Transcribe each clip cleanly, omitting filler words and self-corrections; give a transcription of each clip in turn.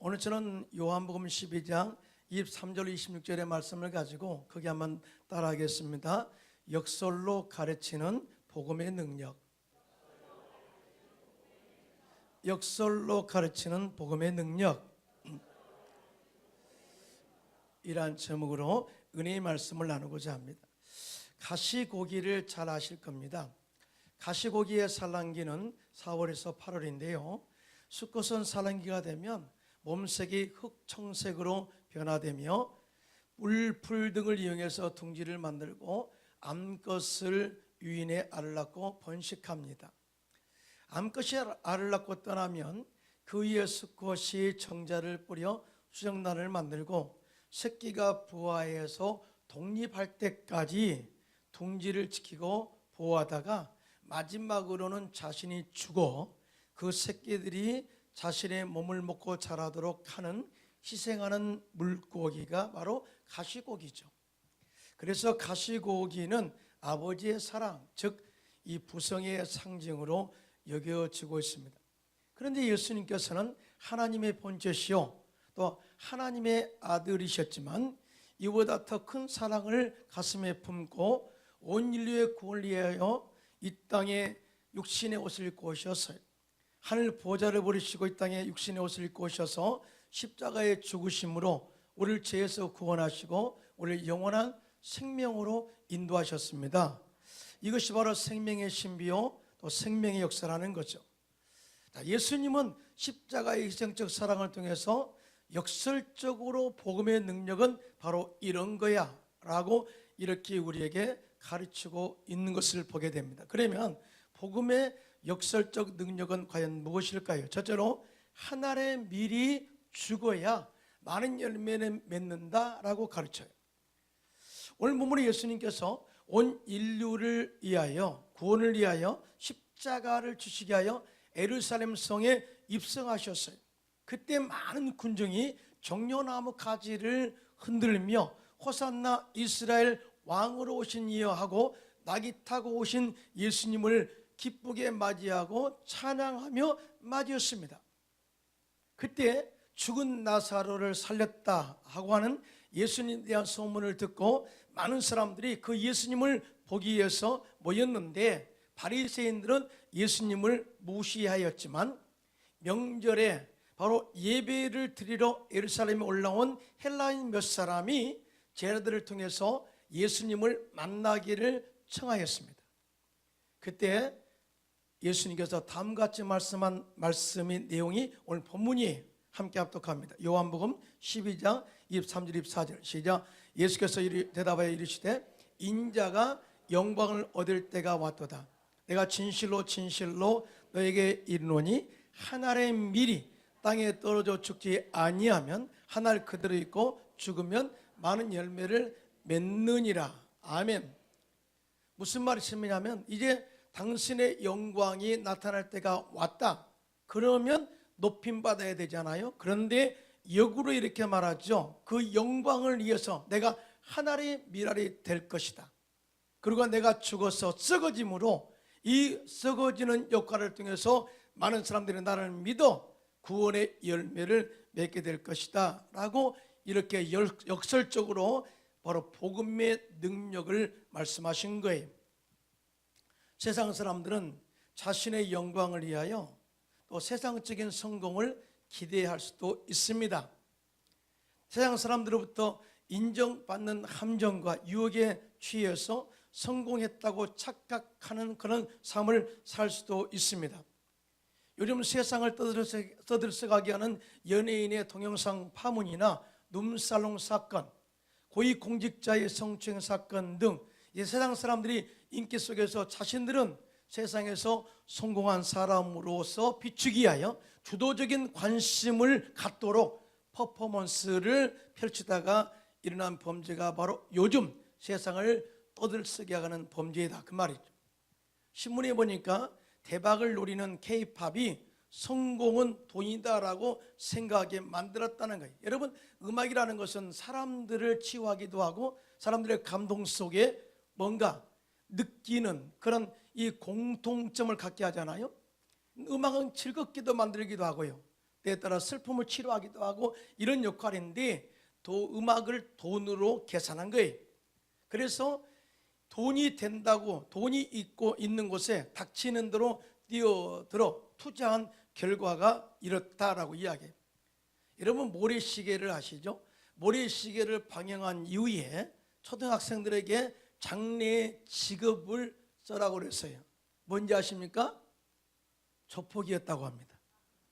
오늘 저는 요한복음 12장 23절 26절의 말씀을 가지고 거기 한번 따라하겠습니다. 역설로 가르치는 복음의 능력. 역설로 가르치는 복음의 능력. 이러한 제목으로 은혜의 말씀을 나누고자 합니다. 가시고기를 잘 아실 겁니다. 가시고기의 산란기는 4월에서 8월인데요. 수컷은 산란기가 되면 몸색이 흑청색으로 변화되며 물풀 등을 이용해서 둥지를 만들고 암컷을 유인해 알을 낳고 번식합니다. 암컷이 알을 낳고 떠나면 그 위에 수컷이 정자를 뿌려 수정란을 만들고 새끼가 부화해서 독립할 때까지 둥지를 지키고 보호하다가 마지막으로는 자신이 죽어 그 새끼들이 자신의 몸을 먹고 자라도록 하는 희생하는 물고기가 바로 가시고기죠. 그래서 가시고기는 아버지의 사랑, 즉 이 부성의 상징으로 여겨지고 있습니다. 그런데 예수님께서는 하나님의 본체시요 또 하나님의 아들이셨지만 이보다 더 큰 사랑을 가슴에 품고 온 인류의 구원을 위하여 이 땅에 육신의 옷을 입고 오셨어요. 하늘 보좌를 버리시고 이 땅에 육신의 옷을 입고 오셔서 십자가의 죽으심으로 우리를 죄에서 구원하시고 우리를 영원한 생명으로 인도하셨습니다. 이것이 바로 생명의 신비요 또 생명의 역사라는 거죠. 예수님은 십자가의 희생적 사랑을 통해서 역설적으로 복음의 능력은 바로 이런 거야 라고 이렇게 우리에게 가르치고 있는 것을 보게 됩니다. 그러면 복음의 역설적 능력은 과연 무엇일까요? 첫째로 한 알의 밀이 죽어야 많은 열매를 맺는다라고 가르쳐요. 오늘 본문에 예수님께서 온 인류를 위하여 구원을 위하여 십자가를 주시게 하여 예루살렘 성에 입성하셨어요. 그때 많은 군중이 종려나무 가지를 흔들며 호산나 이스라엘 왕으로 오신 이여 하고 낙이 타고 오신 예수님을 기쁘게 맞이하고 찬양하며 맞이했습니다. 그때 죽은 나사로를 살렸다 하고 하는 예수님에 대한 소문을 듣고 많은 사람들이 그 예수님을 보기 위해서 모였는데 바리새인들은 예수님을 무시하였지만 명절에 바로 예배를 드리러 예루살렘에 올라온 헬라인 몇 사람이 제자들을 통해서 예수님을 만나기를 청하였습니다. 그때 예수님께서 다음같이 말씀한 말씀의 내용이 오늘 본문이에요. 함께 합독합니다. 요한복음 12장 23절 24절 시작. 예수께서 대답하여 이르시되 인자가 영광을 얻을 때가 왔도다. 내가 진실로 진실로 너에게 이르노니 한 알의 밀이 땅에 떨어져 죽지 아니하면 한 알 그대로 있고 죽으면 많은 열매를 맺느니라. 아멘. 무슨 말씀이냐면 이제 당신의 영광이 나타날 때가 왔다. 그러면 높임받아야 되잖아요. 그런데 역으로 이렇게 말하죠. 그 영광을 위해서 내가 한 알의 밀알이 될 것이다. 그리고 내가 죽어서 썩어짐으로 이 썩어지는 역할을 통해서 많은 사람들이 나를 믿어 구원의 열매를 맺게 될 것이다 라고 이렇게 역설적으로 바로 복음의 능력을 말씀하신 거예요. 세상 사람들은 자신의 영광을 위하여 또 세상적인 성공을 기대할 수도 있습니다. 세상 사람들로부터 인정받는 함정과 유혹에 취해서 성공했다고 착각하는 그런 삶을 살 수도 있습니다. 요즘 세상을 떠들썩하게 하는 연예인의 동영상 파문이나 룸살롱 사건, 고위공직자의 성추행 사건 등 이 세상 사람들이 인기 속에서 자신들은 세상에서 성공한 사람으로서 비추기 위하여 주도적인 관심을 갖도록 퍼포먼스를 펼치다가 일어난 범죄가 바로 요즘 세상을 떠들썩게 하는 범죄이다 그 말이죠. 신문에 보니까 대박을 노리는 K-팝이 성공은 돈이다라고 생각하게 만들었다는 거예요. 여러분, 음악이라는 것은 사람들을 치유하기도 하고 사람들의 감동 속에 뭔가 느끼는 그런 이 공통점을 갖게 하잖아요. 음악은 즐겁기도 만들기도 하고요. 때에 따라 슬픔을 치료하기도 하고 이런 역할인데 음악을 돈으로 계산한 거예요. 그래서 돈이 된다고 돈이 있고 있는 곳에 닥치는 대로 뛰어들어 투자한 결과가 이렇다라고 이야기해요. 여러분 모래시계를 아시죠? 모래시계를 방영한 이후에 초등학생들에게 장래 직업을 써라고 그랬어요. 뭔지 아십니까? 조폭이었다고 합니다.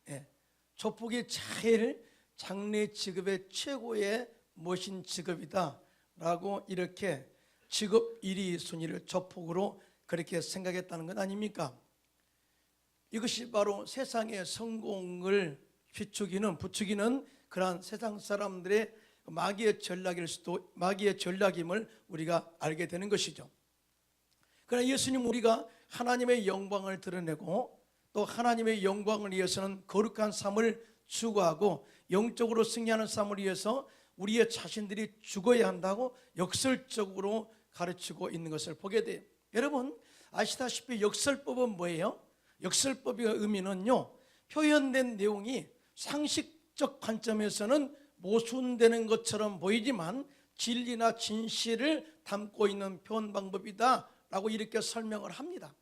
예. 조폭이 제일 장래 직업의 최고의 멋진 직업이다 라고 이렇게 직업 1위 순위를 조폭으로 그렇게 생각했다는 것 아닙니까? 이것이 바로 세상의 성공을 부추기는 그러한 세상 사람들의 마귀의 전략임을 우리가 알게 되는 것이죠. 그러나 예수님 우리가 하나님의 영광을 드러내고 또 하나님의 영광을 위해서는 거룩한 삶을 추구하고 영적으로 승리하는 삶을 위해서 우리의 자신들이 죽어야 한다고 역설적으로 가르치고 있는 것을 보게 돼요. 여러분 아시다시피 역설법은 뭐예요? 역설법의 의미는요, 표현된 내용이 상식적 관점에서는 모순되는 것처럼 보이지만 진리나 진실을 담고 있는 표현 방법이다 라고 이렇게 설명을 합니다.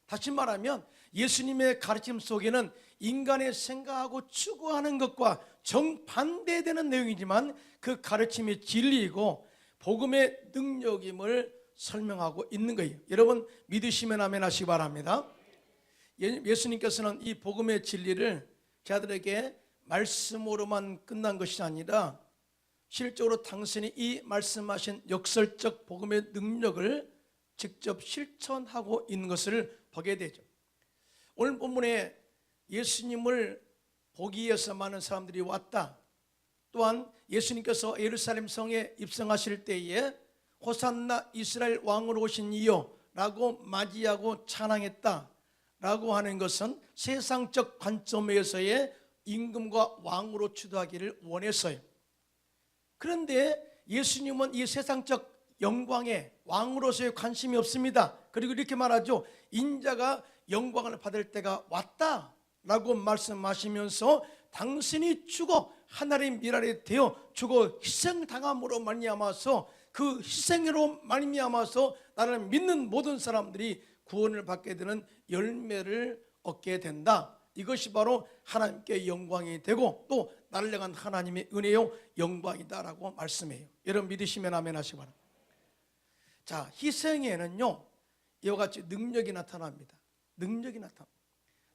다시 말하면 예수님의 가르침 속에는 인간의 생각하고 추구하는 것과 정반대되는 내용이지만 그 가르침이 진리이고 복음의 능력임을 설명하고 있는 거예요. 여러분 믿으시면 아멘 하시기 바랍니다. 예수님께서는 이 복음의 진리를 자들에게 말씀으로만 끝난 것이 아니라 실제로 당신이 이 말씀하신 역설적 복음의 능력을 직접 실천하고 있는 것을 보게 되죠. 오늘 본문에 예수님을 보기 위해서 많은 사람들이 왔다. 또한 예수님께서 예루살렘 성에 입성하실 때에 호산나 이스라엘 왕으로 오신 이여 라고 맞이하고 찬양했다 라고 하는 것은 세상적 관점에서의 임금과 왕으로 추도하기를 원했어요. 그런데 예수님은 이 세상적 영광에 왕으로서의 관심이 없습니다. 그리고 이렇게 말하죠. 인자가 영광을 받을 때가 왔다 라고 말씀하시면서 당신이 죽어 하나님의 미랄이 되어 죽어 희생당함으로 말미암아서 그 희생으로 말미암아서 나를 믿는 모든 사람들이 구원을 받게 되는 열매를 얻게 된다. 이것이 바로 하나님께 영광이 되고 또 나를 향한 하나님의 은혜요 영광이다라고 말씀해요. 여러분 믿으시면 아멘 하시기 바랍니다. 자, 희생에는요 이와 같이 능력이 나타납니다. 능력이 나타납니다.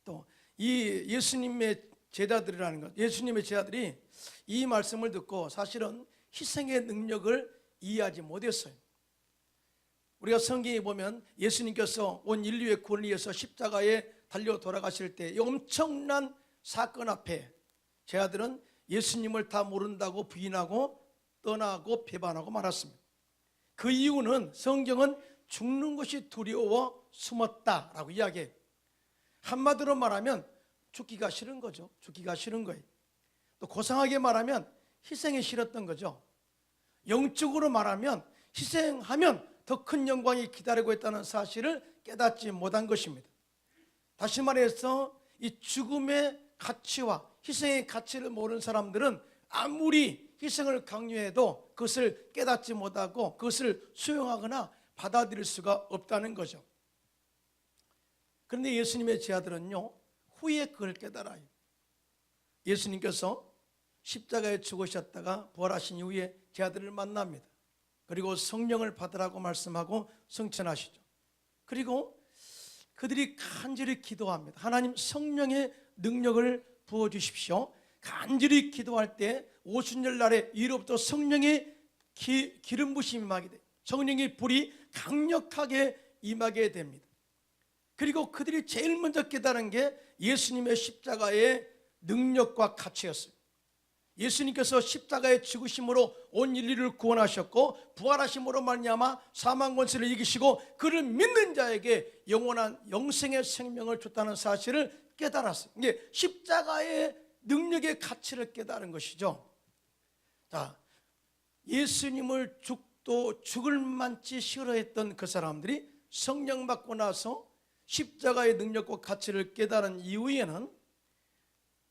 또 이 예수님의 제자들이라는 것, 예수님의 제자들이 이 말씀을 듣고 사실은 희생의 능력을 이해하지 못했어요. 우리가 성경에 보면 예수님께서 온 인류의 구원을 위해서 십자가에 달려 돌아가실 때 이 엄청난 사건 앞에 제자들은 예수님을 다 모른다고 부인하고 떠나고 배반하고 말았습니다. 그 이유는 성경은 죽는 것이 두려워 숨었다라고 이야기해요. 한마디로 말하면 죽기가 싫은 거죠. 죽기가 싫은 거예요. 또 고상하게 말하면 희생이 싫었던 거죠. 영적으로 말하면 희생하면 더 큰 영광이 기다리고 있다는 사실을 깨닫지 못한 것입니다. 다시 말해서 이 죽음의 가치와 희생의 가치를 모르는 사람들은 아무리 희생을 강요해도 그것을 깨닫지 못하고 그것을 수용하거나 받아들일 수가 없다는 거죠. 그런데 예수님의 제자들은요 후에 그걸 깨달아요. 예수님께서 십자가에 죽으셨다가 부활하신 이후에 제자들을 만납니다. 그리고 성령을 받으라고 말씀하고 성천하시죠. 그리고 그들이 간절히 기도합니다. 하나님 성령의 능력을 부어주십시오. 간절히 기도할 때 오순절 날에 이로부터 성령의 기름 부심이 임하게 돼요. 성령의 불이 강력하게 임하게 됩니다. 그리고 그들이 제일 먼저 깨달은 게 예수님의 십자가의 능력과 가치였어요. 예수님께서 십자가의 죽으심으로 온 인류를 구원하셨고 부활하심으로 말미암아 사망 권세를 이기시고 그를 믿는 자에게 영원한 영생의 생명을 줬다는 사실을 깨달았어요. 이게 십자가의 능력의 가치를 깨달은 것이죠. 자, 예수님을 죽을 만치 싫어했던 그 사람들이 성령 받고 나서 십자가의 능력과 가치를 깨달은 이후에는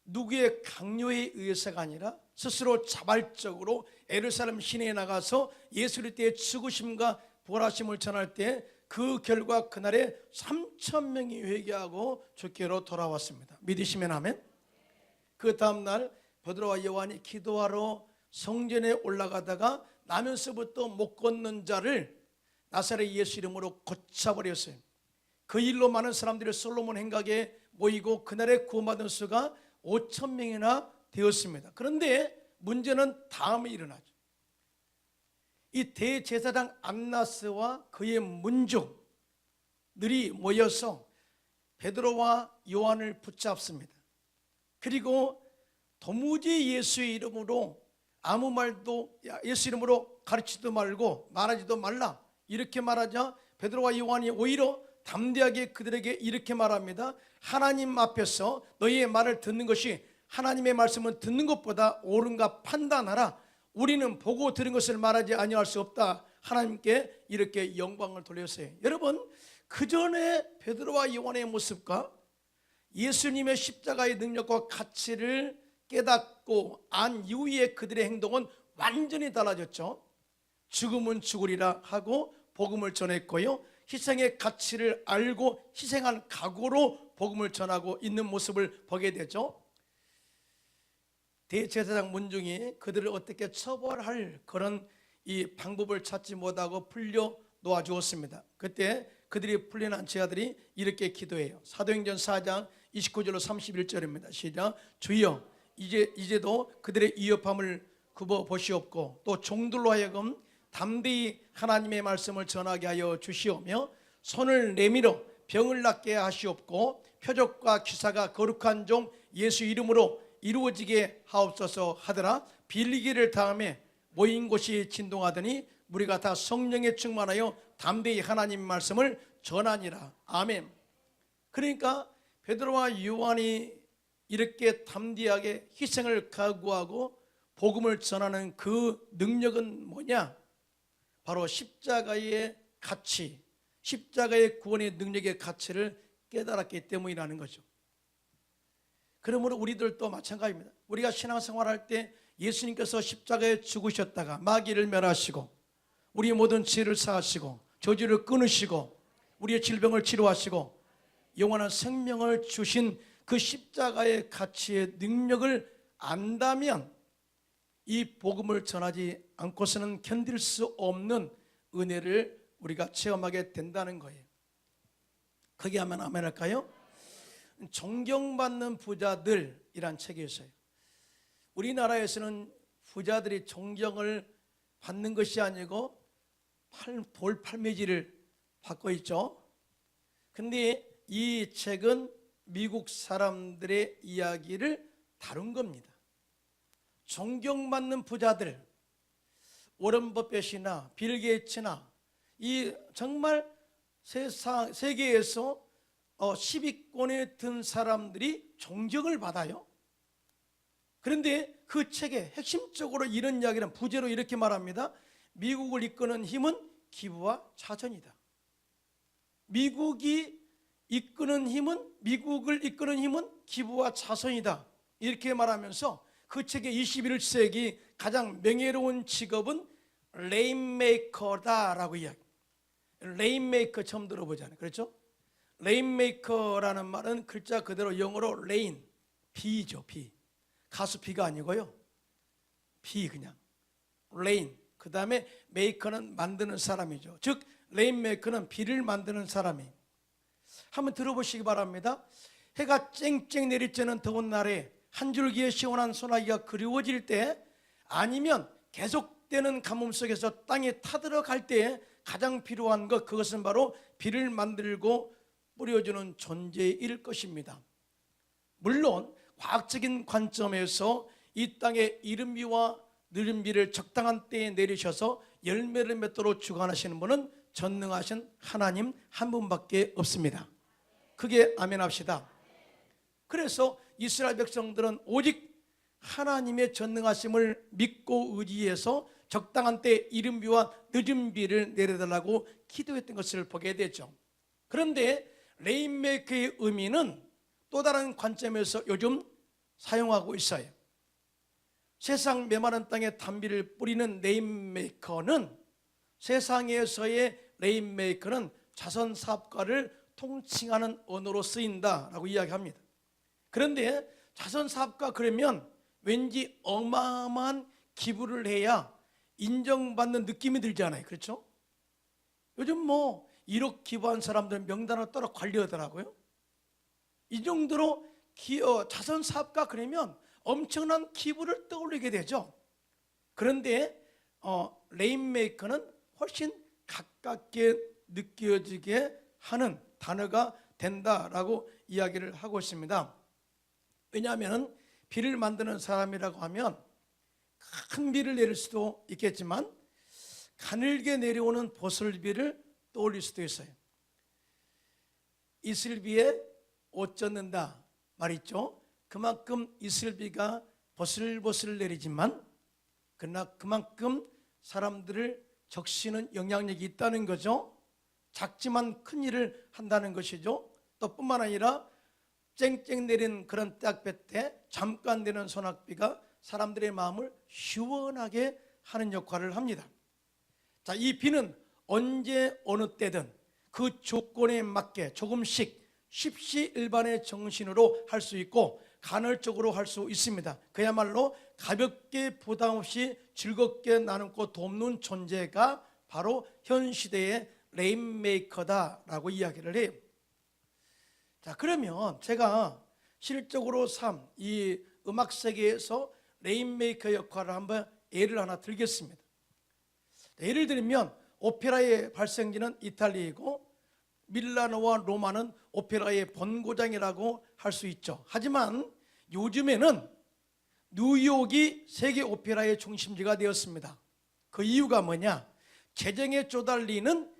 누구의 강요에 의해서가 아니라 스스로 자발적으로 예루살렘 시내에 나가서 예수 그리스도의 죽으심과 부활하심을 전할 때 그 결과 그날에 3,000명이 회개하고 주께로 돌아왔습니다. 믿으시면 아멘. 그 다음날 베드로와 요한이 기도하러 성전에 올라가다가 나면서부터 못 걷는 자를 나사렛 예수 이름으로 고쳐버렸어요. 그 일로 많은 사람들이 솔로몬 행각에 모이고 그날에 구원받은 수가 5,000명이나 되었습니다. 그런데 문제는 다음에 일어나죠. 이 대제사장 안나스와 그의 문족들이 모여서 베드로와 요한을 붙잡습니다. 그리고 도무지 예수의 이름으로 아무 말도 예수 이름으로 가르치지도 말고 말하지도 말라 이렇게 말하자 베드로와 요한이 오히려 담대하게 그들에게 이렇게 말합니다. 하나님 앞에서 너희의 말을 듣는 것이 하나님의 말씀은 듣는 것보다 옳은가 판단하라. 우리는 보고 들은 것을 말하지 아니할 수 없다. 하나님께 이렇게 영광을 돌렸어요. 여러분, 그 전에 베드로와 요한의 모습과 예수님의 십자가의 능력과 가치를 깨닫고 안 이후에 그들의 행동은 완전히 달라졌죠. 죽음은 죽으리라 하고 복음을 전했고요, 희생의 가치를 알고 희생한 각오로 복음을 전하고 있는 모습을 보게 되죠. 대제사장 문중이 그들을 어떻게 처벌할 그런 이 방법을 찾지 못하고 풀려 놓아 주었습니다. 그때 그들이 풀려난 제자들이 이렇게 기도해요. 사도행전 4장 29절로 31절입니다. 시작. 주여 이제도 그들의 위협함을 굽어 보시옵고 또 종들로 하여금 담대히 하나님의 말씀을 전하게 하여 주시오며 손을 내밀어 병을 낫게 하시옵고 표적과 기사가 거룩한 종 예수 이름으로 이루어지게 하옵소서 하더라. 빌리기를 다음에 모인 곳이 진동하더니 우리가 다 성령에 충만하여 담대히 하나님 말씀을 전하니라. 아멘. 그러니까 베드로와 요한이 이렇게 담대하게 희생을 각오하고 복음을 전하는 그 능력은 뭐냐? 바로 십자가의 가치, 십자가의 구원의 능력의 가치를 깨달았기 때문이라는 거죠. 그러므로 우리들도 마찬가지입니다. 우리가 신앙생활할 때 예수님께서 십자가에 죽으셨다가 마귀를 멸하시고 우리의 모든 죄를 사하시고 저주를 끊으시고 우리의 질병을 치료하시고 영원한 생명을 주신 그 십자가의 가치의 능력을 안다면 이 복음을 전하지 않고서는 견딜 수 없는 은혜를 우리가 체험하게 된다는 거예요. 크게 하면 아멘 할까요? 존경받는 부자들이란 책이 있어요. 우리나라에서는 부자들이 존경을 받는 것이 아니고 볼팔매질을 받고 있죠. 근데 이 책은 미국 사람들의 이야기를 다룬 겁니다. 존경받는 부자들, 워런 버핏이나 빌 게이츠나 이 정말 세계에서 10위권에 든 사람들이 존경을 받아요. 그런데 그 책에 핵심적으로 이런 이야기는 부제로 이렇게 말합니다. 미국을 이끄는 힘은 기부와 자선이다. 미국을 이끄는 힘은 기부와 자선이다. 이렇게 말하면서 그 책의 21세기 가장 명예로운 직업은 레인메이커다라고 이야기해요. 레인메이커 처음 들어보잖아요. 그렇죠? 레인메이커라는 말은 글자 그대로 영어로 레인, 비죠. 비. 가수 비가 아니고요. 비 그냥. 레인. 그 다음에 메이커는 만드는 사람이죠. 즉 레인메이커는 비를 만드는 사람이에요. 한번 들어보시기 바랍니다. 해가 쨍쨍 내리쬐는 더운 날에 한 줄기의 시원한 소나기가 그리워질 때 아니면 계속되는 가뭄 속에서 땅에 타들어갈 때 가장 필요한 것, 그것은 바로 비를 만들고 뿌려주는 존재일 것입니다. 물론 과학적인 관점에서 이 땅에 이른 비와 느린 비를 적당한 때에 내리셔서 열매를 맺도록 주관하시는 분은 전능하신 하나님 한 분밖에 없습니다. 크게 아멘 합시다. 그래서 이스라엘 백성들은 오직 하나님의 전능하심을 믿고 의지해서 적당한 때 이른 비와 늦은 비를 내려달라고 기도했던 것을 보게 되죠. 그런데 레인메이커의 의미는 또 다른 관점에서 요즘 사용하고 있어요. 세상 메마른 땅에 단비를 뿌리는 레인메이커는, 세상에서의 레인메이커는 자선 사업가를 통칭하는 언어로 쓰인다라고 이야기합니다. 그런데 자선 사업가 그러면 왠지 어마어마한 기부를 해야 인정받는 느낌이 들잖아요. 그렇죠? 요즘 뭐 1억 기부한 사람들 명단을 따라 관리하더라고요. 이 정도로 자선 사업가 그러면 엄청난 기부를 떠올리게 되죠. 그런데 레인메이커는 훨씬 가깝게 느껴지게 하는 단어가 된다라고 이야기를 하고 있습니다. 왜냐하면 비를 만드는 사람이라고 하면 큰 비를 내릴 수도 있겠지만 가늘게 내려오는 보슬비를 떠올릴 수도 있어요. 이슬비에 옷 젖는다 말 있죠. 그만큼 이슬비가 보슬보슬 내리지만 그러나 그만큼 사람들을 적시는 영향력이 있다는 거죠. 작지만 큰 일을 한다는 것이죠. 또 뿐만 아니라 쨍쨍 내린 그런 떼약볕 때 잠깐 내리는 소낙비가 사람들의 마음을 시원하게 하는 역할을 합니다. 자, 이 비는 언제 어느 때든 그 조건에 맞게 조금씩 십시일반의 정신으로 할 수 있고 간헐적으로 할 수 있습니다. 그야말로 가볍게 부담 없이 즐겁게 나누고 돕는 존재가 바로 현 시대의 레인메이커다라고 이야기를 해요. 자, 그러면 제가 실적으로 이 음악 세계에서 레인메이커 역할을 한번 예를 하나 들겠습니다. 예를 들면 오페라의 발생지는 이탈리아이고 밀라노와 로마는 오페라의 본고장이라고 할 수 있죠. 하지만 요즘에는 뉴욕이 세계 오페라의 중심지가 되었습니다. 그 이유가 뭐냐? 재정에 쪼달리는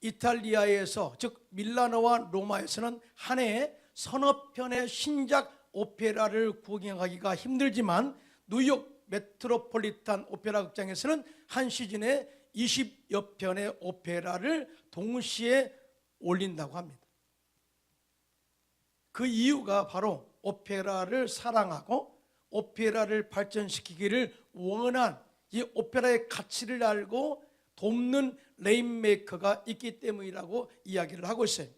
이탈리아에서, 즉 밀라노와 로마에서는 한 해에 서너 편의 신작 오페라를 구경하기가 힘들지만 뉴욕 메트로폴리탄 오페라 극장에서는 한 시즌에 20여 편의 오페라를 동시에 올린다고 합니다. 그 이유가 바로 오페라를 사랑하고 오페라를 발전시키기를 원한 이 오페라의 가치를 알고 돕는 레인메이커가 있기 때문이라고 이야기를 하고 있어요.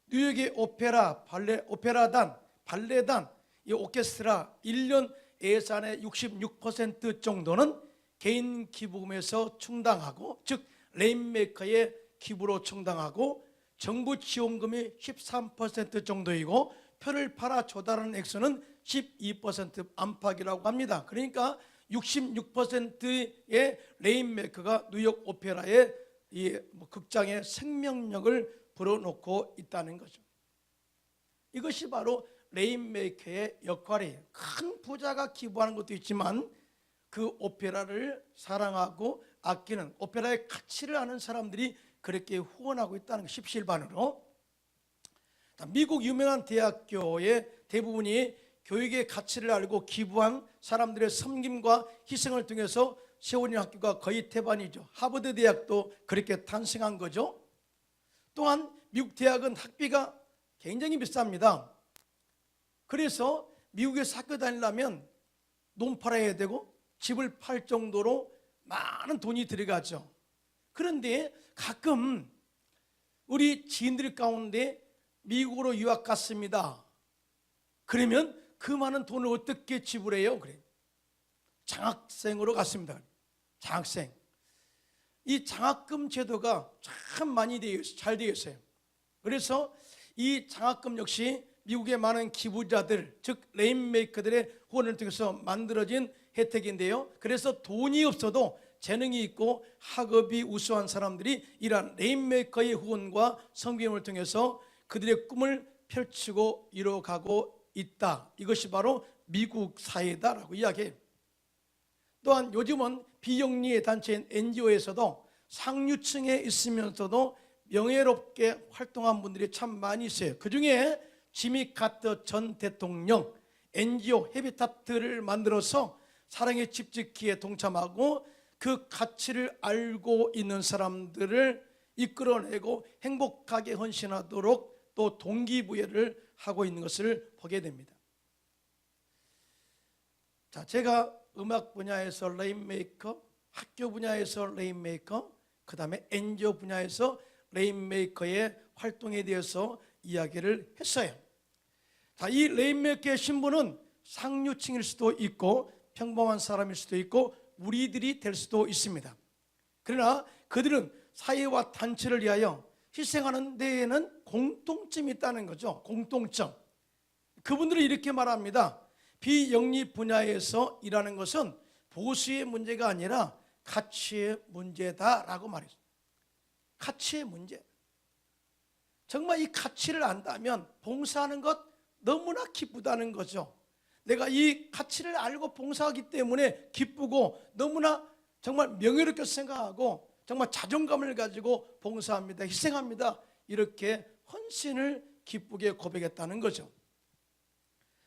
뉴욕의 오페라, 오페라단, 발레단, 이 오케스트라 1년 예산의 66% 정도는 개인 기부금에서 충당하고, 즉 레인메이커의 기부로 충당하고, 정부 지원금이 13% 정도이고 표를 팔아 조달하는 액수는 12% 안팎이라고 합니다. 그러니까 66%의 레인메이커가 뉴욕 오페라의 극장의 생명력을 불어넣고 있다는 거죠. 이것이 바로 레인메이커의 역할이에요. 큰 부자가 기부하는 것도 있지만 그 오페라를 사랑하고 아끼는, 오페라의 가치를 아는 사람들이 그렇게 후원하고 있다는 것, 십시일반으로. 미국 유명한 대학교의 대부분이 교육의 가치를 알고 기부한 사람들의 섬김과 희생을 통해서 세워진 학교가 거의 태반이죠. 하버드 대학도 그렇게 탄생한 거죠. 또한 미국 대학은 학비가 굉장히 비쌉니다. 그래서 미국에서 학교 다니려면 논 팔아야 되고 집을 팔 정도로 많은 돈이 들어가죠. 그런데 가끔 우리 지인들 가운데 미국으로 유학 갔습니다. 그러면 그 많은 돈을 어떻게 지불해요? 그래, 장학생으로 갔습니다. 장학생. 이 장학금 제도가 참 많이 잘 되어 있어요. 그래서 이 장학금 역시 미국의 많은 기부자들, 즉 레인메이커들의 후원을 통해서 만들어진 혜택인데요. 그래서 돈이 없어도 재능이 있고 학업이 우수한 사람들이 이러한 레인메이커의 후원과 섬김을 통해서 그들의 꿈을 펼치고 이뤄가고 있다. 이것이 바로 미국 사회다라고 이야기해요. 또한 요즘은 비영리 단체인 NGO에서도 상류층에 있으면서도 명예롭게 활동한 분들이 참 많이 있어요. 그 중에 지미 카터 전 대통령 NGO 헤비타트를 만들어서 사랑의 집짓기에 동참하고 그 가치를 알고 있는 사람들을 이끌어내고 행복하게 헌신하도록 또 동기부여를 하고 있는 것을 보게 됩니다. 자, 제가 음악 분야에서 레인메이커, 학교 분야에서 레인메이커, 그 다음에 NGO 분야에서 레인메이커의 활동에 대해서 이야기를 했어요. 자, 이 레인메이커의 신분은 상류층일 수도 있고 평범한 사람일 수도 있고 우리들이 될 수도 있습니다. 그러나 그들은 사회와 단체를 위하여 희생하는 데에는 공통점이 있다는 거죠. 공통점. 그분들은 이렇게 말합니다. 비영리 분야에서 일하는 것은 보수의 문제가 아니라 가치의 문제다라고 말했어요. 가치의 문제. 정말 이 가치를 안다면 봉사하는 것 너무나 기쁘다는 거죠. 내가 이 가치를 알고 봉사하기 때문에 기쁘고 너무나 정말 명예롭게 생각하고 정말 자존감을 가지고 봉사합니다, 희생합니다, 이렇게 헌신을 기쁘게 고백했다는 거죠.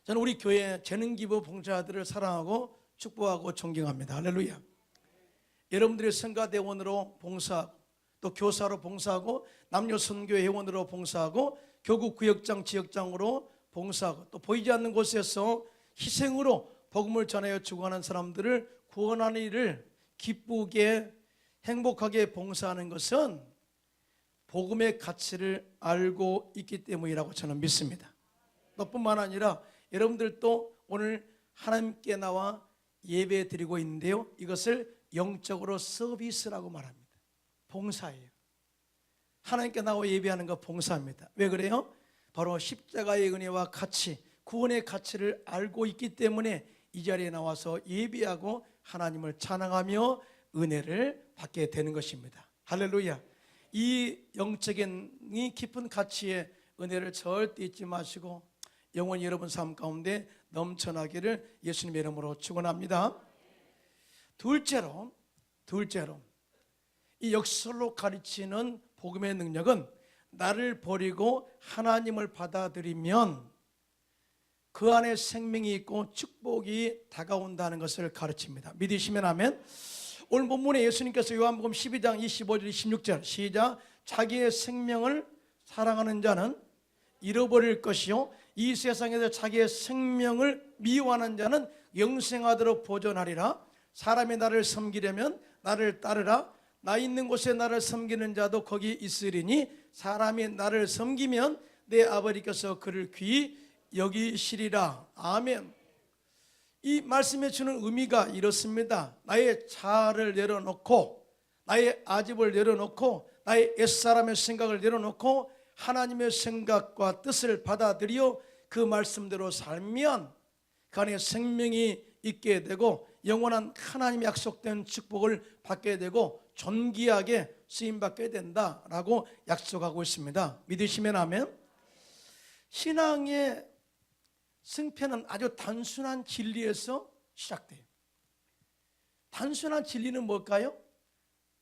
저는 우리 교회 재능기부 봉사자들을 사랑하고 축복하고 존경합니다. 할렐루야. 여러분들의 성가대원으로 봉사하고 또 교사로 봉사하고 남녀선교 회원으로 봉사하고 교구 구역장 지역장으로 봉사하고 또 보이지 않는 곳에서 희생으로 복음을 전하여 주고하는 사람들을 구원하는 일을 기쁘게 행복하게 봉사하는 것은 복음의 가치를 알고 있기 때문이라고 저는 믿습니다. 너뿐만 아니라 여러분들도 오늘 하나님께 나와 예배 드리고 있는데요, 이것을 영적으로 서비스라고 말합니다. 봉사예요. 하나님께 나와 예배하는 거 봉사입니다. 왜 그래요? 바로 십자가의 은혜와 가치, 구원의 가치를 알고 있기 때문에 이 자리에 나와서 예배하고 하나님을 찬양하며 은혜를 받게 되는 것입니다. 할렐루야. 이 영적인 이 깊은 가치의 은혜를 절대 잊지 마시고 영원히 여러분 삶 가운데 넘쳐나기를 예수님의 이름으로 축원합니다. 둘째로 이 역설로 가르치는 복음의 능력은 나를 버리고 하나님을 받아들이면 그 안에 생명이 있고 축복이 다가온다는 것을 가르칩니다. 믿으시면 아멘. 오늘 본문에 예수님께서 요한복음 12장 25절 26절 시작. 자기의 생명을 사랑하는 자는 잃어버릴 것이요 이 세상에서 자기의 생명을 미워하는 자는 영생하도록 보존하리라. 사람이 나를 섬기려면 나를 따르라. 나 있는 곳에 나를 섬기는 자도 거기 있으리니 사람이 나를 섬기면 내 아버지께서 그를 귀히 여기시리라. 아멘. 이 말씀에 주는 의미가 이렇습니다. 나의 자아를 내려놓고 나의 아집을 내려놓고 나의 옛사람의 생각을 내려놓고 하나님의 생각과 뜻을 받아들여 그 말씀대로 살면 그 안에 생명이 있게 되고 영원한 하나님의 약속된 축복을 받게 되고 존귀하게 쓰임받게 된다라고 약속하고 있습니다. 믿으시면 아멘. 신앙의 승패는 아주 단순한 진리에서 시작돼요. 단순한 진리는 뭘까요?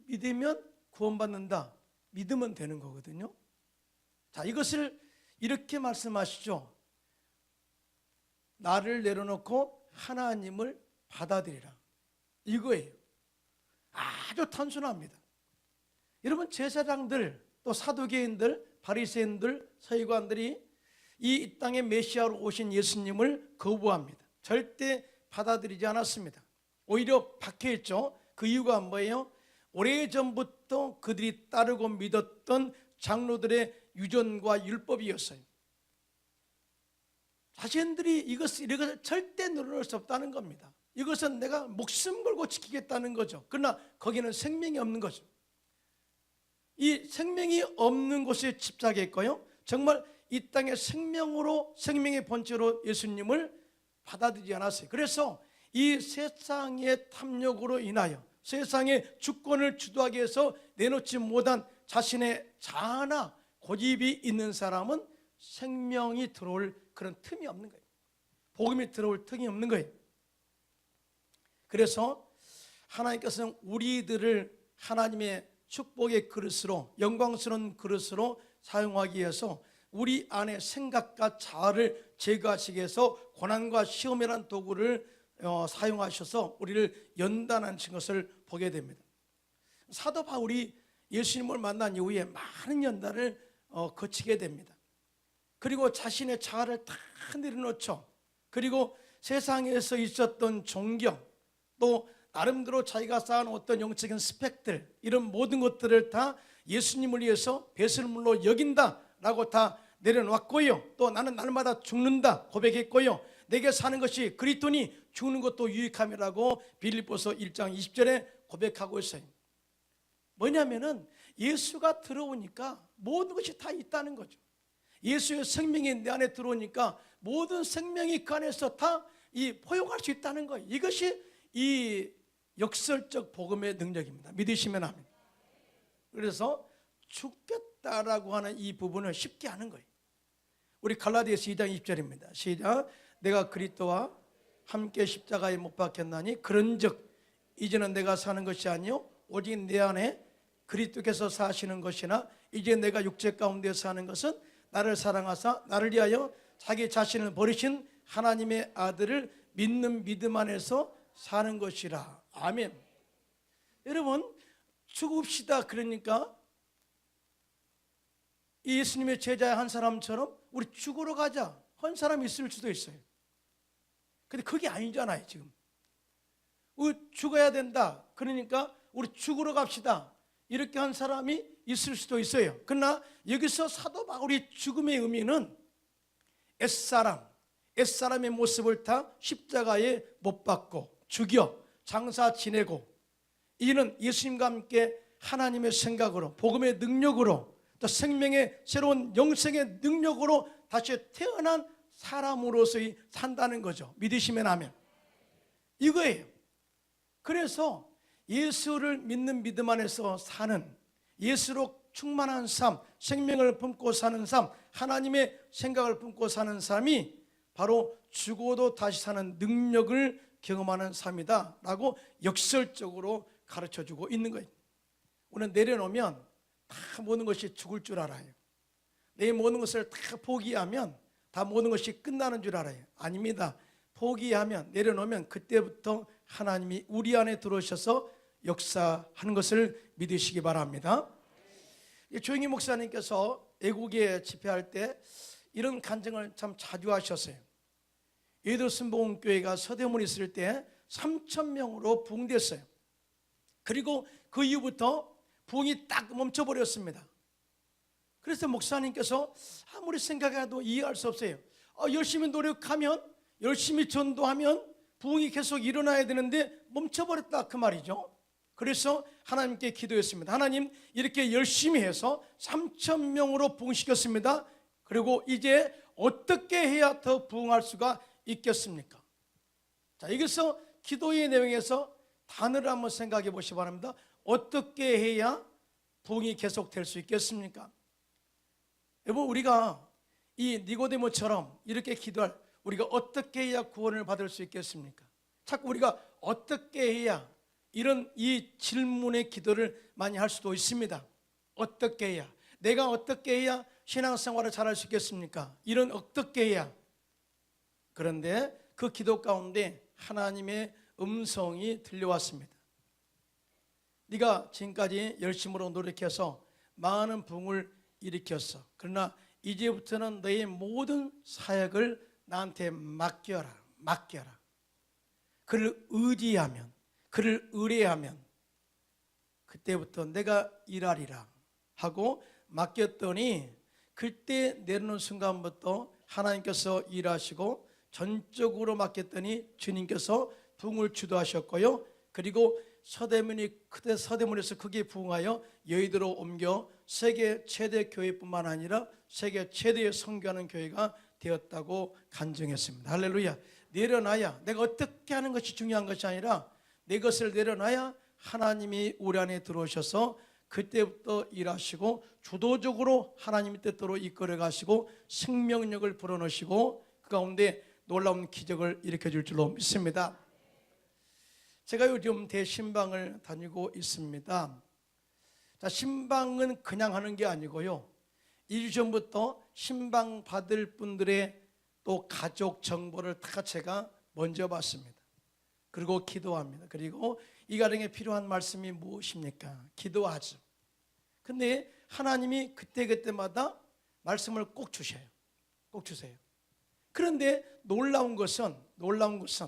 믿으면 구원받는다. 믿으면 되는 거거든요. 자, 이것을 이렇게 말씀하시죠. 나를 내려놓고 하나님을 받아들이라. 이거예요. 아주 단순합니다. 여러분, 제사장들 또 사두개인들 바리새인들 서기관들이 이 땅에 메시아로 오신 예수님을 거부합니다. 절대 받아들이지 않았습니다. 오히려 박해했죠. 그 이유가 뭐예요? 오래전부터 그들이 따르고 믿었던 장로들의 유전과 율법이었어요. 자신들이 이것을 절대 늘어놓을 수 없다는 겁니다. 이것은 내가 목숨 걸고 지키겠다는 거죠. 그러나 거기는 생명이 없는 거죠. 이 생명이 없는 곳에 집착했고요, 정말 이 땅의 생명으로 생명의 본체로 예수님을 받아들이지 않았어요. 그래서 이 세상의 탐욕으로 인하여 세상의 주권을 주도하기 위해서 내놓지 못한 자신의 자아나 고집이 있는 사람은 생명이 들어올 그런 틈이 없는 거예요. 복음이 들어올 틈이 없는 거예요. 그래서 하나님께서는 우리들을 하나님의 축복의 그릇으로, 영광스러운 그릇으로 사용하기 위해서 우리 안에 생각과 자아를 제거하시기 위해서 고난과 시험이라는 도구를 사용하셔서 우리를 연단하신 것을 보게 됩니다. 사도 바울이 예수님을 만난 이후에 많은 연단을 거치게 됩니다. 그리고 자신의 자아를 다 내려놓죠. 그리고 세상에서 있었던 존경, 또 나름대로 자기가 쌓은 어떤 영적인 스펙들, 이런 모든 것들을 다 예수님을 위해서 배설물로 여긴다라고 다 내려놨고요. 또 나는 날마다 죽는다 고백했고요. 내게 사는 것이 그리스도니 죽는 것도 유익함이라고 빌립보서 1장 20절에 고백하고 있어요. 뭐냐면은 예수가 들어오니까 모든 것이 다 있다는 거죠. 예수의 생명이 내 안에 들어오니까 모든 생명이 그 안에서 다 포용할 수 있다는 거예요. 이것이 이 역설적 복음의 능력입니다. 믿으시면 아멘. 그래서 죽겠다라고 하는 이 부분을 쉽게 하는 거예요. 우리 갈라디아서 2장 20절입니다. 시작. 내가 그리스도와 함께 십자가에 못 박혔나니 그런즉 이제는 내가 사는 것이 아니요 오직 내 안에 그리스도께서 사시는 것이나 이제 내가 육체 가운데 사는 것은 나를 사랑하사 나를 위하여 자기 자신을 버리신 하나님의 아들을 믿는 믿음 안에서 사는 것이라. 아멘. 여러분, 죽읍시다 그러니까 예수님의 제자 한 사람처럼 우리 죽으러 가자 한 사람이 있을 수도 있어요. 근데 그게 아니잖아요. 지금 우리 죽어야 된다 그러니까 우리 죽으러 갑시다 이렇게 한 사람이 있을 수도 있어요. 그러나 여기서 사도 바울이 죽음의 의미는 옛사람의 모습을 다 십자가에 못 박고 죽여 장사 지내고 이는 예수님과 함께 하나님의 생각으로 복음의 능력으로 또 생명의 새로운 영생의 능력으로 다시 태어난 사람으로서 산다는 거죠. 믿으시면 아멘. 이거예요. 그래서 예수를 믿는 믿음 안에서 사는 예수로 충만한 삶, 생명을 품고 사는 삶, 하나님의 생각을 품고 사는 삶이 바로 죽어도 다시 사는 능력을 경험하는 삶이다 라고 역설적으로 가르쳐주고 있는 거예요. 오늘 내려놓으면 다 모든 것이 죽을 줄 알아요. 내 모든 것을 다 포기하면 다 모든 것이 끝나는 줄 알아요. 아닙니다. 포기하면 내려놓으면 그때부터 하나님이 우리 안에 들어오셔서 역사하는 것을 믿으시기 바랍니다. 조영희 목사님께서 애국에 집회할 때 이런 간증을 참 자주 하셨어요. 예도순복음교회가 서대문에 있을 때 3,000명으로 부흥됐어요. 그리고 그 이후부터 부흥이 딱 멈춰버렸습니다. 그래서 목사님께서 아무리 생각해도 이해할 수 없어요. 열심히 노력하면 열심히 전도하면 부흥이 계속 일어나야 되는데 멈춰버렸다 그 말이죠. 그래서 하나님께 기도했습니다. 하나님 이렇게 열심히 해서 3,000명으로 부흥시켰습니다. 그리고 이제 어떻게 해야 더 부흥할 수가 있겠습니까? 자, 여기서 기도의 내용에서 단어를 한번 생각해 보시기 바랍니다. 어떻게 해야 부흥이 계속될 수 있겠습니까? 여러분, 우리가 이 니고데모처럼 이렇게 기도할 우리가 어떻게 해야 구원을 받을 수 있겠습니까? 자꾸 우리가 어떻게 해야 이런 이 질문의 기도를 많이 할 수도 있습니다. 어떻게 해야, 내가 어떻게 해야 신앙생활을 잘할 수 있겠습니까? 이런 어떻게 해야. 그런데 그 기도 가운데 하나님의 음성이 들려왔습니다. 네가 지금까지 열심으로 노력해서 많은 부흥을 일으켰어. 그러나 이제부터는 너의 모든 사역을 나한테 맡겨라. 그를 의지하면, 그를 의뢰하면 그때부터 내가 일하리라 하고 맡겼더니 그때 내려놓는 순간부터 하나님께서 일하시고 전적으로 맡겼더니 주님께서 부흥을 주도하셨고요. 그리고 서대문에서 크게 부흥하여 여의도로 옮겨 세계 최대 교회뿐만 아니라 세계 최대의 선교하는 교회가 되었다고 간증했습니다. 할렐루야. 내려놔야, 내가 어떻게 하는 것이 중요한 것이 아니라 내 것을 내려놔야 하나님이 우리 안에 들어오셔서 그때부터 일하시고 주도적으로 하나님의 뜻대로 이끌어 가시고 생명력을 불어넣으시고 그 가운데 놀라운 기적을 일으켜 줄 줄로 믿습니다. 제가 요즘 대신방을 다니고 있습니다. 자, 신방은 그냥 하는 게 아니고요. 2주 전부터 신방 받을 분들의 또 가족 정보를 다 제가 먼저 받습니다. 그리고 기도합니다. 그리고 이 가정에 필요한 말씀이 무엇입니까? 기도하죠. 근데 하나님이 그때마다 말씀을 꼭 주셔요. 꼭 주세요. 그런데 놀라운 것은 놀라운 것은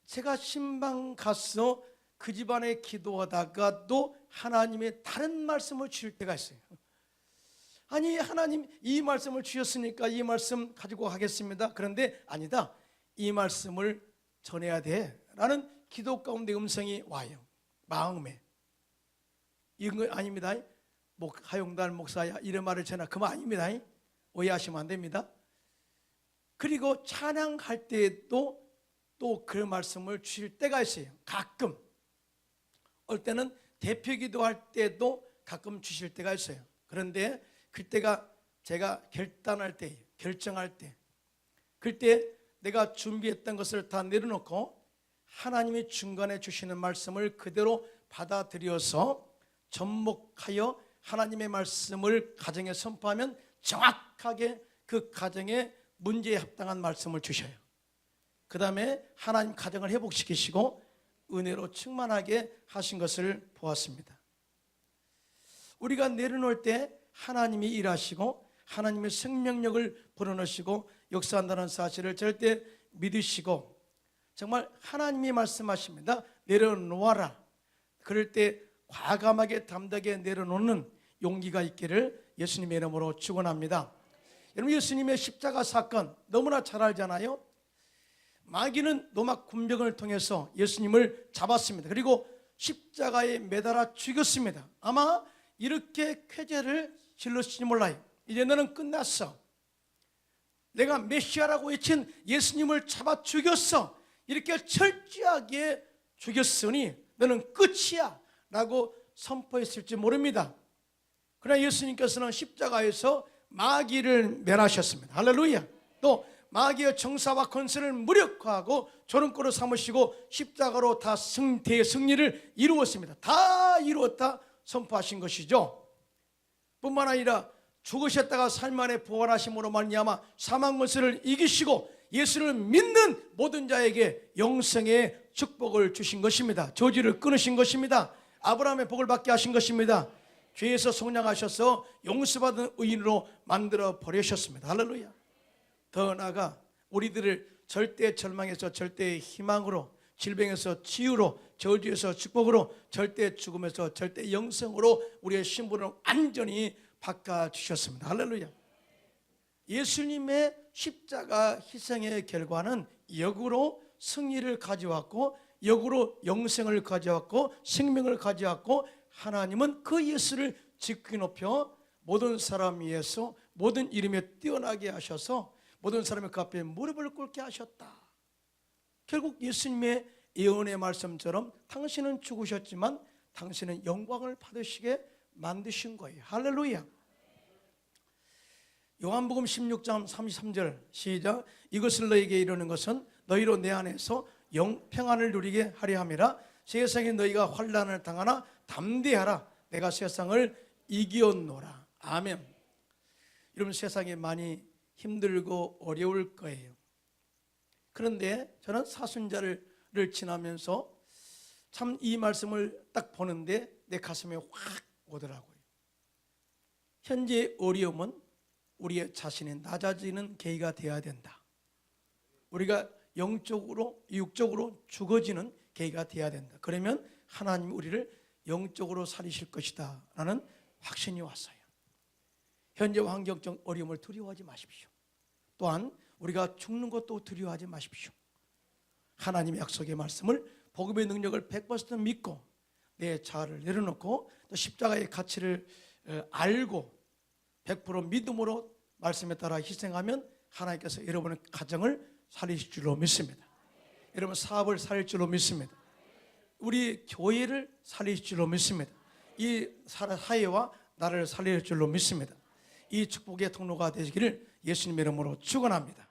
제가 신방 가서 그 집안에 기도하다가도 하나님의 다른 말씀을 주실 때가 있어요. 아니, 하나님 이 말씀을 주셨으니까 이 말씀 가지고 가겠습니다. 그런데 아니다, 이 말씀을 전해야 돼 라는 기도 가운데 음성이 와요. 마음에. 이건 거 아닙니다. 하용달 목사야 이런 말을 전하, 그 말 아닙니다. 오해하시면 안 됩니다. 그리고 찬양할 때에도 또 그 말씀을 주실 때가 있어요. 가끔. 어떨 때는 대표 기도할 때도 가끔 주실 때가 있어요. 그런데 그때가 제가 결단할 때예요. 결정할 때. 그때 내가 준비했던 것을 다 내려놓고 하나님이 중간에 주시는 말씀을 그대로 받아들여서 접목하여 하나님의 말씀을 가정에 선포하면 정확하게 그 가정에 문제에 합당한 말씀을 주셔요. 그 다음에 하나님 가정을 회복시키시고 은혜로 충만하게 하신 것을 보았습니다. 우리가 내려놓을 때 하나님이 일하시고 하나님의 생명력을 불어넣으시고 역사한다는 사실을 절대 믿으시고 정말 하나님이 말씀하십니다. 내려놓아라. 그럴 때 과감하게 담대하게 내려놓는 용기가 있기를 예수님의 이름으로 축원합니다. 여러분, 예수님의 십자가 사건 너무나 잘 알잖아요. 마귀는 노막 군병을 통해서 예수님을 잡았습니다. 그리고 십자가에 매달아 죽였습니다. 아마 이렇게 쾌재를 질렀을지 몰라요. 이제 너는 끝났어. 내가 메시아라고 외친 예수님을 잡아 죽였어. 이렇게 철저하게 죽였으니 너는 끝이야 라고 선포했을지 모릅니다. 그러나 예수님께서는 십자가에서 마귀를 멸하셨습니다. 할렐루야. 또 마귀의 정사와 권세를 무력화하고 조롱거로 삼으시고 십자가로 다 대승리를 이루었습니다. 다 이루었다 선포하신 것이죠. 뿐만 아니라 죽으셨다가 삶 안에 부활하심으로 말미암아 사망 권세를 이기시고 예수를 믿는 모든 자에게 영생의 축복을 주신 것입니다. 저주를 끊으신 것입니다. 아브라함의 복을 받게 하신 것입니다. 죄에서 속량하셔서 용서받은 의인으로 만들어 버리셨습니다. 할렐루야. 더 나아가 우리들을 절대 절망에서 절대 희망으로, 질병에서 치유로, 저주에서 축복으로, 절대 죽음에서 절대 영생으로 우리의 신분을 완전히 바꿔주셨습니다. 할렐루야. 예수님의 십자가 희생의 결과는 역으로 승리를 가져왔고 역으로 영생을 가져왔고 생명을 가져왔고 하나님은 그 예수를 지키 높여 모든 사람 위에서 모든 이름에 뛰어나게 하셔서 모든 사람이 그 앞에 무릎을 꿇게 하셨다. 결국 예수님의 예언의 말씀처럼 당신은 죽으셨지만 당신은 영광을 받으시게 만드신 거예요. 할렐루야. 요한복음 16장 33절 시작. 이것을 너에게 이르는 것은 너희로 내 안에서 평안을 누리게 하려 함이라. 세상에 너희가 환난을 당하나 담대하라. 내가 세상을 이기었노라. 아멘. 여러분, 세상에 많이 힘들고 어려울 거예요. 그런데 저는 사순절을 지나면서 참 이 말씀을 딱 보는데 내 가슴에 확 오더라고요. 현재의 어려움은 우리의 자신이 낮아지는 계기가 되어야 된다. 우리가 영적으로 육적으로 죽어지는 계기가 되어야 된다. 그러면 하나님이 우리를 영적으로 살리실 것이다 라는 확신이 왔어요. 현재 환경적 어려움을 두려워하지 마십시오. 또한 우리가 죽는 것도 두려워하지 마십시오. 하나님의 약속의 말씀을, 복음의 능력을 100% 믿고 내 자아를 내려놓고 또 십자가의 가치를 알고 100% 믿음으로 말씀에 따라 희생하면 하나님께서 여러분의 가정을 살리실 줄로 믿습니다. 여러분 사업을 살릴 줄로 믿습니다. 우리 교회를 살릴 줄로 믿습니다. 이 사회와 나라를 살릴 줄로 믿습니다. 이 축복의 통로가 되시기를 예수님의 이름으로 축원합니다.